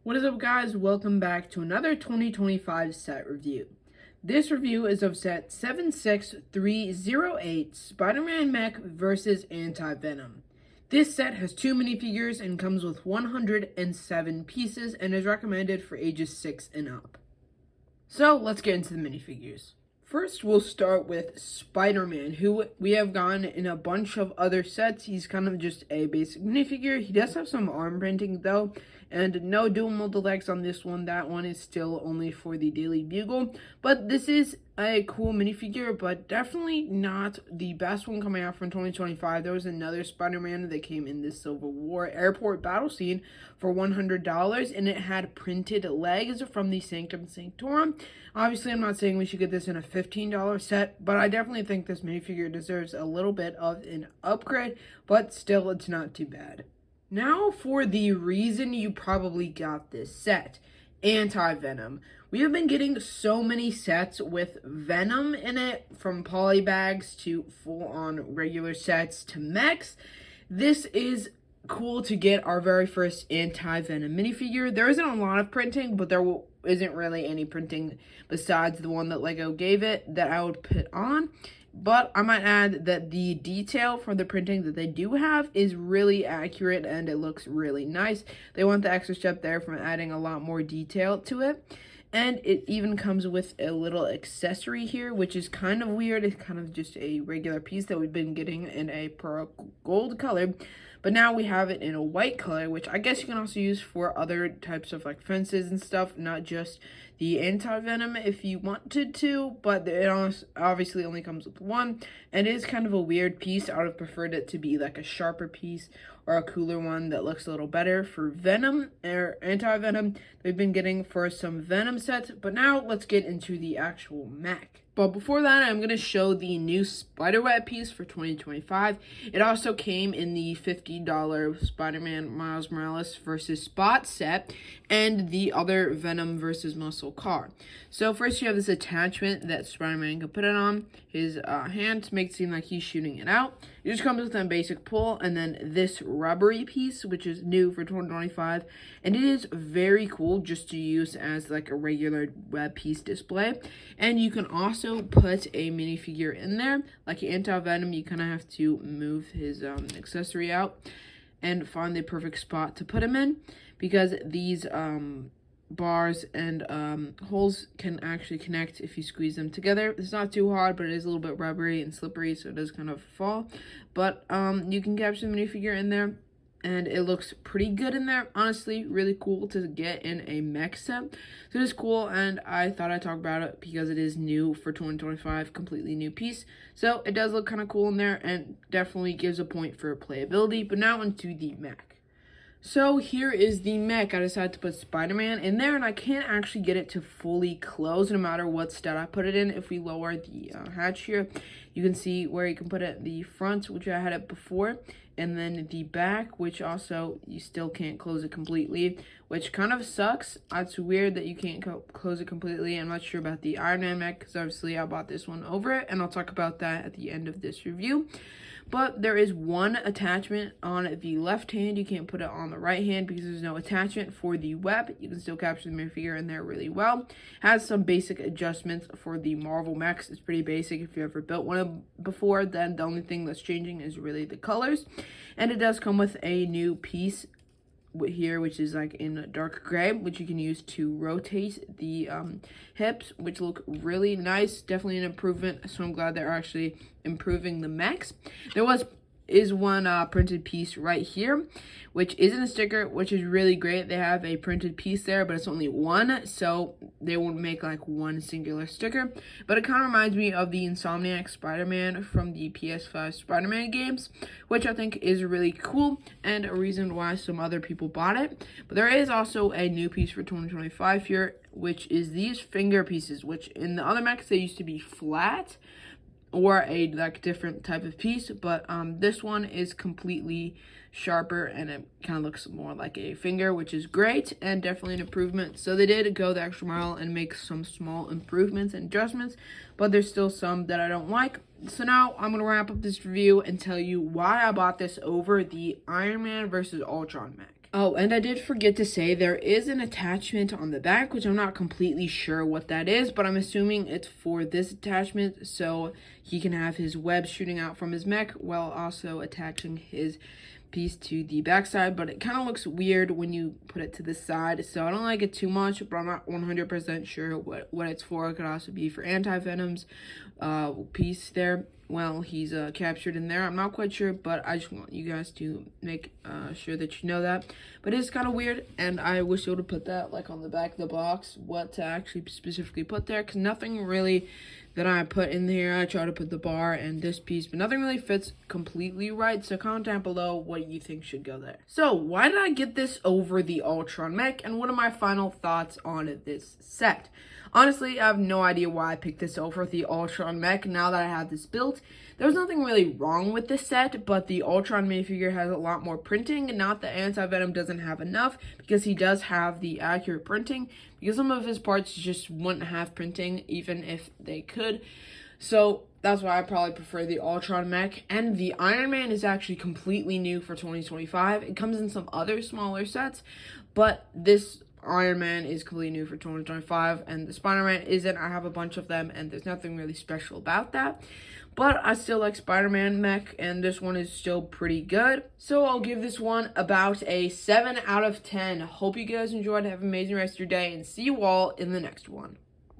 What is up, guys? Welcome back to another 2025 set review. This review is of set 76308 Spider-Man Mech versus AntiVenom. This set has 2 minifigures and comes with 107 pieces and is recommended for ages 6 and up. So let's get into the minifigures. First, we'll start with Spider-Man, who we have gotten in a bunch of other sets. He's kind of just a basic minifigure. He does have some arm printing, though, and no dual molded legs on this one. That one is still only for the Daily Bugle, but this is a cool minifigure, but definitely not the best one coming out from 2025. There was another Spider-Man that came in this Civil War airport battle scene for $100, and it had printed legs from the Sanctum Sanctorum. Obviously, I'm not saying we should get this in a $15 set, but I definitely think this minifigure deserves a little bit of an upgrade, but still, it's not too bad. Now for the reason you probably got this set, AntiVenom. We have been getting so many sets with Venom in it, from polybags to full-on regular sets to mechs. This is cool to get our very first AntiVenom minifigure. There isn't a lot of printing, but there isn't really any printing besides the one that LEGO gave it that I would put on. But I might add that the detail for the printing that they do have is really accurate and it looks really nice. They went the extra step there from adding a lot more detail to it. And it even comes with a little accessory here, which is kind of weird. It's kind of just a regular piece that we've been getting in a pearl gold color. But now we have it in a white color, which I guess you can also use for other types of like fences and stuff, not just the AntiVenom if you wanted to, but it obviously only comes with one, and it is kind of a weird piece. I would have preferred it to be like a sharper piece or a cooler one that looks a little better for Venom or AntiVenom we've been getting for some Venom sets. But now let's get into the actual mech. But before that, I'm going to show the new Spiderweb piece for 2025. It also came in the $50 Spider-Man Miles Morales versus Spot set and the other Venom versus Muscle Car. So first you have this attachment that Spider-Man can put it on his hand to make it seem like he's shooting it out. It just comes with a basic pull, and then this rubbery piece, which is new for 2025. And it is very cool just to use as like a regular web piece display. And you can also put a minifigure in there. Like AntiVenom, you kind of have to move his accessory out and find the perfect spot to put him in, because these bars and holes can actually connect if you squeeze them together. It's not too hard, but it is a little bit rubbery and slippery, so it does kind of fall. But you can capture the minifigure in there, and it looks pretty good in there. Honestly, really cool to get in a mech set. So it is cool, and I thought I'd talk about it because it is new for 2025, completely new piece. So it does look kind of cool in there, and definitely gives a point for playability. But now into the mech. So here is the mech. I decided to put Spider-Man in there, and I can't actually get it to fully close no matter what stat I put it in. If we lower the hatch here, you can see where you can put it the front, which I had it before, and then the back, which also you still can't close it completely, which kind of sucks. It's weird that you can't close it completely. I'm not sure about the Iron Man mech because obviously I bought this one over it, and I'll talk about that at the end of this review. But there is one attachment on the left hand. You can't put it on the right hand because there's no attachment for the web. You can still capture the minifigure in there really well. Has some basic adjustments for the Marvel mechs. It's pretty basic. If you ever built one before, then the only thing that's changing is really the colors. And it does come with a new piece here, which is like in dark gray, which you can use to rotate the hips, which look really nice. Definitely an improvement, so I'm glad they're actually improving the mechs. There is one printed piece right here, which isn't a sticker, which is really great. They have a printed piece there, but it's only one, so they won't make like one singular sticker. But it kind of reminds me of the Insomniac Spider-Man from the PS5 Spider-Man games, which I think is really cool and a reason why some other people bought it. But there is also a new piece for 2025 here, which is these finger pieces, which in the other mechs they used to be flat or a like different type of piece, but this one is completely sharper and it kind of looks more like a finger, which is great and definitely an improvement. So they did go the extra mile and make some small improvements and adjustments, but there's still some that I don't like. So now I'm gonna wrap up this review and tell you why I bought this over the Iron Man versus Ultron mech. Oh, and I did forget to say there is an attachment on the back, which I'm not completely sure what that is, but I'm assuming it's for this attachment so he can have his web shooting out from his mech while also attaching his piece to the backside. But it kind of looks weird when you put it to the side, so I don't like it too much, but I'm not 100% sure what it's for. It could also be for AntiVenom's piece there. Well, he's captured in there. I'm not quite sure, but I just want you guys to make sure that you know that. But it's kind of weird, and I wish they would have put that like on the back of the box, what to actually specifically put there, because nothing really that I put in here. I try to put the bar and this piece, but nothing really fits completely right. So comment down below what you think should go there. So why did I get this over the Ultron mech, and what are my final thoughts on this set? Honestly, I have no idea why I picked this over the Ultron mech now that I have this built. There's nothing really wrong with this set, but the Ultron minifigure has a lot more printing, and not that AntiVenom doesn't have enough, because he does have the accurate printing, because some of his parts just wouldn't have printing even if they could. So that's why I probably prefer the Ultron mech. And the Iron Man is actually completely new for 2025. It comes in some other smaller sets, but this Iron Man is completely new for 2025, and the Spider-Man isn't. I have a bunch of them, and there's nothing really special about that. But I still like Spider-Man mech, and this one is still pretty good. So I'll give this one about a 7 out of 10. Hope you guys enjoyed. Have an amazing rest of your day, and see you all in the next one.